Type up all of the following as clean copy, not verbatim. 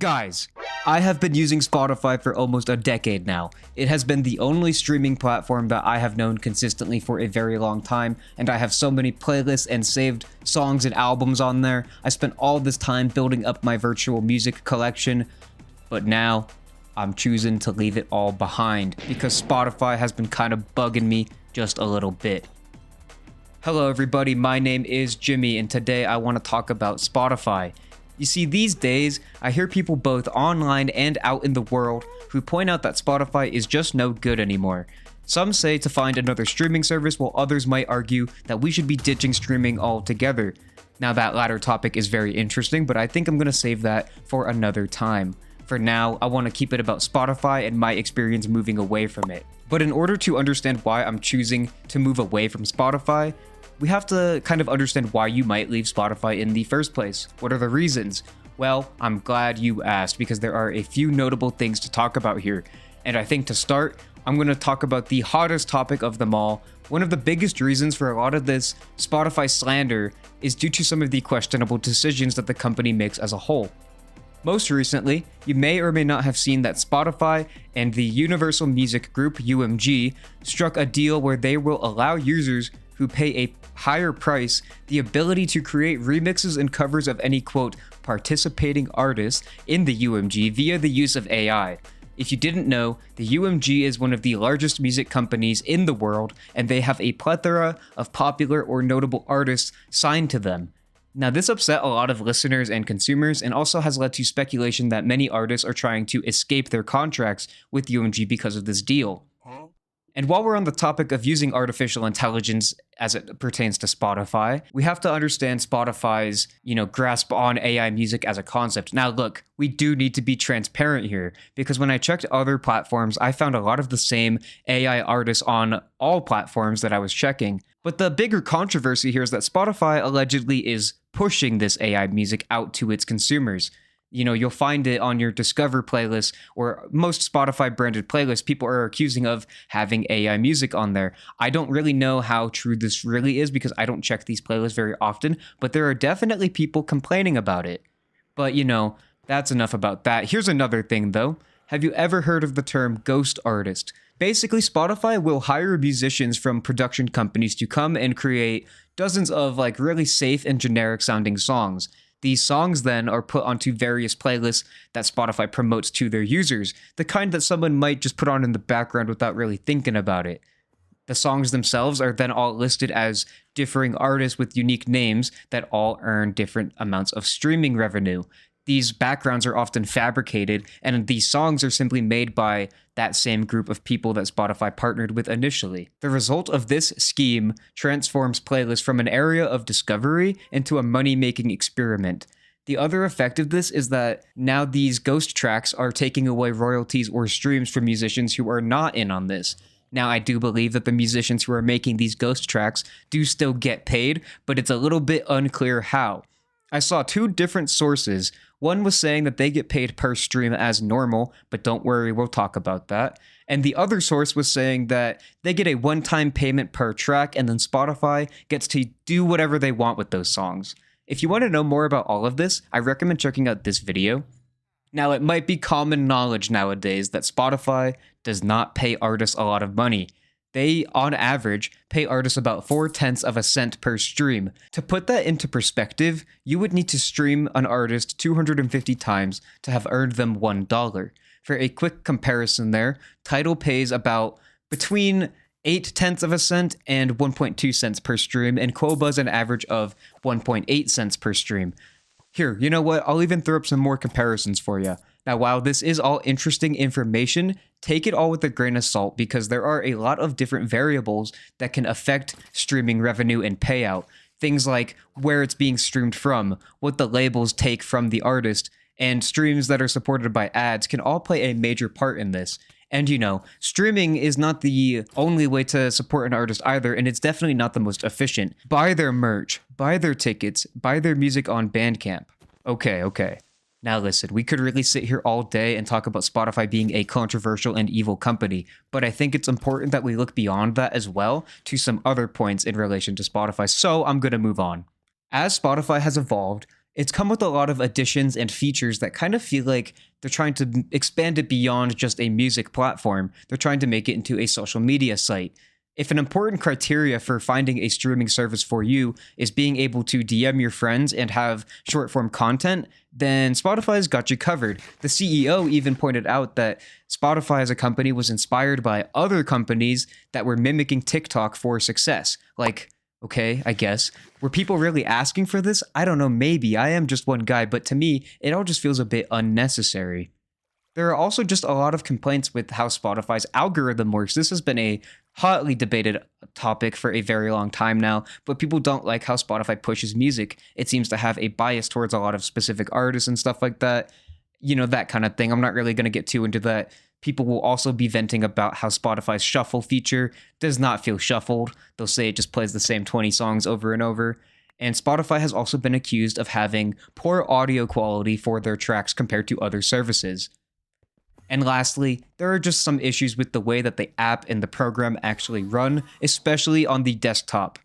Guys, I have been using Spotify for almost a decade now. It has been the only streaming platform that I have known consistently for a very long time, and I have so many playlists and saved songs and albums on there. I spent all this time building up my virtual music collection, but now I'm choosing to leave it all behind because Spotify has been kind of bugging me just a little bit. Hello everybody, my name is Jimmy, and today I want to talk about Spotify. You see, these days, I hear people both online and out in the world who point out that Spotify is just no good anymore. Some say to find another streaming service, while others might argue that we should be ditching streaming altogether. Now, that latter topic is very interesting, but I think I'm going to save that for another time. For now, I want to keep it about Spotify and my experience moving away from it. But in order to understand why I'm choosing to move away from Spotify, we have to kind of understand why you might leave Spotify in the first place. What are the reasons? Well, I'm glad you asked because there are a few notable things to talk about here. And I think to start, I'm going to talk about the hottest topic of them all. One of the biggest reasons for a lot of this Spotify slander is due to some of the questionable decisions that the company makes as a whole. Most recently, you may or may not have seen that Spotify and the Universal Music Group, UMG, struck a deal where they will allow users who pay a higher price the ability to create remixes and covers of any, quote, participating artist in the UMG via the use of AI. If you didn't know, the UMG is one of the largest music companies in the world, and they have a plethora of popular or notable artists signed to them. Now, this upset a lot of listeners and consumers, and also has led to speculation that many artists are trying to escape their contracts with UMG because of this deal. And while we're on the topic of using artificial intelligence as it pertains to Spotify, we have to understand Spotify's, grasp on AI music as a concept. Now, look, we do need to be transparent here because when I checked other platforms, I found a lot of the same AI artists on all platforms that I was checking. But the bigger controversy here is that Spotify allegedly is pushing this AI music out to its consumers. You'll find it on your Discover playlist or most Spotify branded playlists. People are accusing of having AI music on there. I don't really know how true this really is because I don't check these playlists very often, but there are definitely people complaining about it. But that's enough about that. Here's another thing though. Have you ever heard of the term ghost artist? Basically, Spotify will hire musicians from production companies to come and create dozens of really safe and generic sounding songs. These songs then are put onto various playlists that Spotify promotes to their users, the kind that someone might just put on in the background without really thinking about it. The songs themselves are then all listed as differing artists with unique names that all earn different amounts of streaming revenue. These backgrounds are often fabricated, and these songs are simply made by that same group of people that Spotify partnered with initially. The result of this scheme transforms playlists from an area of discovery into a money-making experiment. The other effect of this is that now these ghost tracks are taking away royalties or streams from musicians who are not in on this. Now, I do believe that the musicians who are making these ghost tracks do still get paid, but it's a little bit unclear how. I saw two different sources. One was saying that they get paid per stream as normal, but don't worry, we'll talk about that. And the other source was saying that they get a one-time payment per track, and then Spotify gets to do whatever they want with those songs. If you want to know more about all of this, I recommend checking out this video. Now, it might be common knowledge nowadays that Spotify does not pay artists a lot of money. They, on average, pay artists about 0.4 of a cent per stream. To put that into perspective, you would need to stream an artist 250 times to have earned them $1. For a quick comparison there, Tidal pays about between 0.8 of a cent and 1.2 cents per stream, and Quoba's an average of 1.8 cents per stream. Here, you know what? I'll even throw up some more comparisons for you. Now, while this is all interesting information, take it all with a grain of salt because there are a lot of different variables that can affect streaming revenue and payout. Things like where it's being streamed from, what the labels take from the artist, and streams that are supported by ads can all play a major part in this. And streaming is not the only way to support an artist either, and it's definitely not the most efficient. Buy their merch, buy their tickets, buy their music on Bandcamp. Okay. Now listen, we could really sit here all day and talk about Spotify being a controversial and evil company, but I think it's important that we look beyond that as well to some other points in relation to Spotify, so I'm going to move on. As Spotify has evolved, It's come with a lot of additions and features that kind of feel like they're trying to expand it beyond just a music platform. They're trying to make it into a social media site. If an important criteria for finding a streaming service for you is being able to DM your friends and have short form content, then Spotify's got you covered. The CEO even pointed out that Spotify as a company was inspired by other companies that were mimicking TikTok for success. Like, okay, I guess. Were people really asking for this? I don't know, maybe. I am just one guy, but to me, it all just feels a bit unnecessary. There are also just a lot of complaints with how Spotify's algorithm works. This has been a hotly debated topic for a very long time now, but people don't like how Spotify pushes music. It seems to have a bias towards a lot of specific artists and stuff like that. You know, that kind of thing. I'm not really going to get too into that. People will also be venting about how Spotify's shuffle feature does not feel shuffled. They'll say it just plays the same 20 songs over and over. And Spotify has also been accused of having poor audio quality for their tracks compared to other services. And lastly, there are just some issues with the way that the app and the program actually run, especially on the desktop.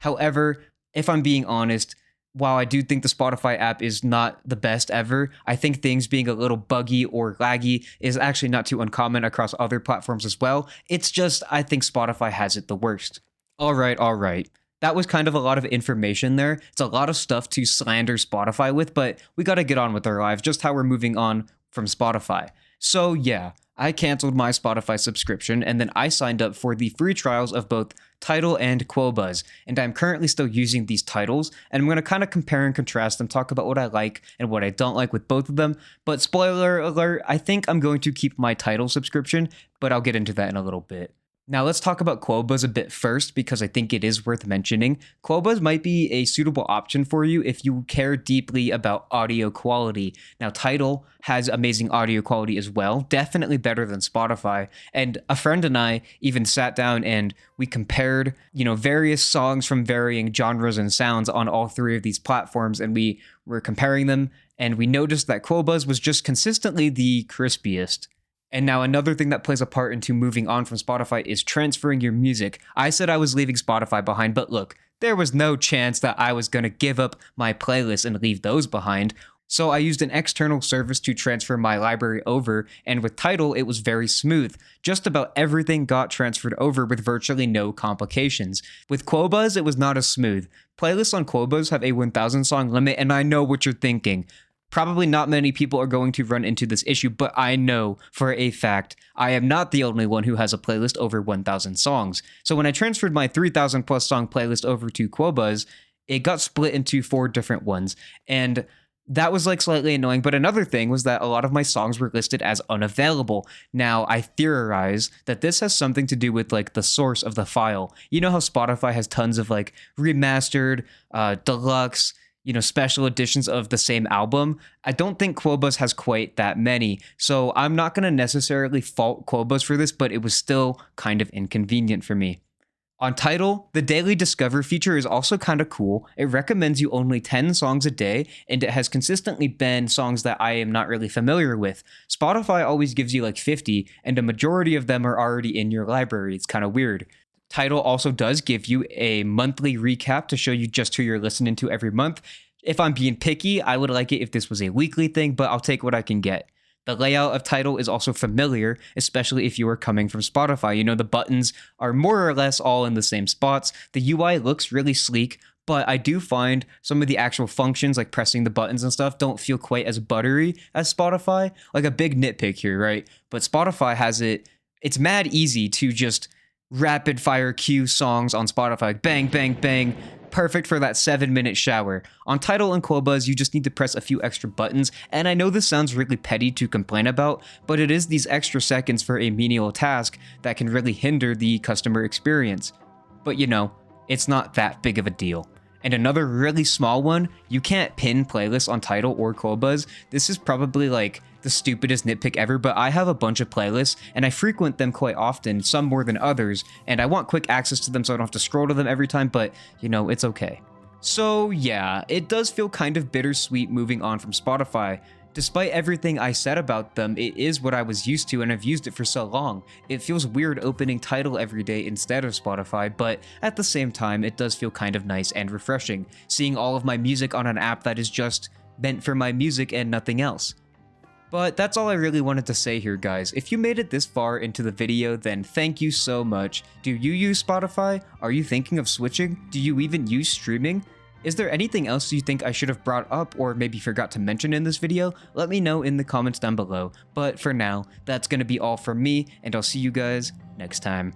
However, if I'm being honest, while I do think the Spotify app is not the best ever, I think things being a little buggy or laggy is actually not too uncommon across other platforms as well. It's just, I think Spotify has it the worst. All right. That was kind of a lot of information there. It's a lot of stuff to slander Spotify with, but we gotta get on with our lives, just how we're moving on from Spotify. So yeah, I canceled my Spotify subscription and then I signed up for the free trials of both Tidal and Qobuz, and I'm currently still using these titles, and I'm going to kind of compare and contrast them, talk about what I like and what I don't like with both of them. But spoiler alert, I think I'm going to keep my Tidal subscription, but I'll get into that in a little bit. Now let's talk about Qobuz a bit first because I think it is worth mentioning. Qobuz might be a suitable option for you if you care deeply about audio quality. Now Tidal has amazing audio quality as well, definitely better than Spotify. And a friend and I even sat down and we compared, various songs from varying genres and sounds on all three of these platforms, and we were comparing them, and we noticed that Qobuz was just consistently the crispiest. And now another thing that plays a part into moving on from Spotify is transferring your music. I said I was leaving Spotify behind, but look, there was no chance that I was going to give up my playlists and leave those behind. So I used an external service to transfer my library over, and with Tidal, it was very smooth. Just about everything got transferred over with virtually no complications. With Qobuz, it was not as smooth. Playlists on Qobuz have a 1,000 song limit, and I know what you're thinking. Probably not many people are going to run into this issue, but I know for a fact I am not the only one who has a playlist over 1,000 songs. So when I transferred my 3,000 plus song playlist over to Qobuz, it got split into 4 different ones, and that was slightly annoying. But another thing was that a lot of my songs were listed as unavailable. Now I theorize that this has something to do with the source of the file. You know how Spotify has tons of remastered, deluxe, special editions of the same album? I don't think Qobuz has quite that many, so I'm not going to necessarily fault Qobuz for this, but it was still kind of inconvenient for me. On Tidal, the daily discover feature is also kind of cool. It recommends you only 10 songs a day, and it has consistently been songs that I am not really familiar with. Spotify always gives you 50, and a majority of them are already in your library. It's kind of weird. Tidal also does give you a monthly recap to show you just who you're listening to every month. If I'm being picky, I would like it if this was a weekly thing, but I'll take what I can get. The layout of Tidal is also familiar, especially if you are coming from Spotify. The buttons are more or less all in the same spots. The UI looks really sleek, but I do find some of the actual functions, like pressing the buttons and stuff, don't feel quite as buttery as Spotify. A big nitpick here, right? But Spotify has it's mad easy to just rapid fire cue songs on Spotify, bang, bang, bang, perfect for that 7-minute shower. On Tidal and Qobuz, you just need to press a few extra buttons, and I know this sounds really petty to complain about, but it is these extra seconds for a menial task that can really hinder the customer experience. But it's not that big of a deal. And another really small one, you can't pin playlists on Tidal or Qobuz. This is probably the stupidest nitpick ever, but I have a bunch of playlists and I frequent them quite often, some more than others, and I want quick access to them so I don't have to scroll to them every time, but it's okay. So yeah, it does feel kind of bittersweet moving on from Spotify. Despite everything I said about them, it is what I was used to and I've used it for so long. It feels weird opening Tidal every day instead of Spotify, but at the same time, it does feel kind of nice and refreshing, seeing all of my music on an app that is just meant for my music and nothing else. But that's all I really wanted to say here, guys. If you made it this far into the video, then thank you so much. Do you use Spotify? Are you thinking of switching? Do you even use streaming? Is there anything else you think I should have brought up or maybe forgot to mention in this video? Let me know in the comments down below. But for now, that's gonna be all from me, and I'll see you guys next time.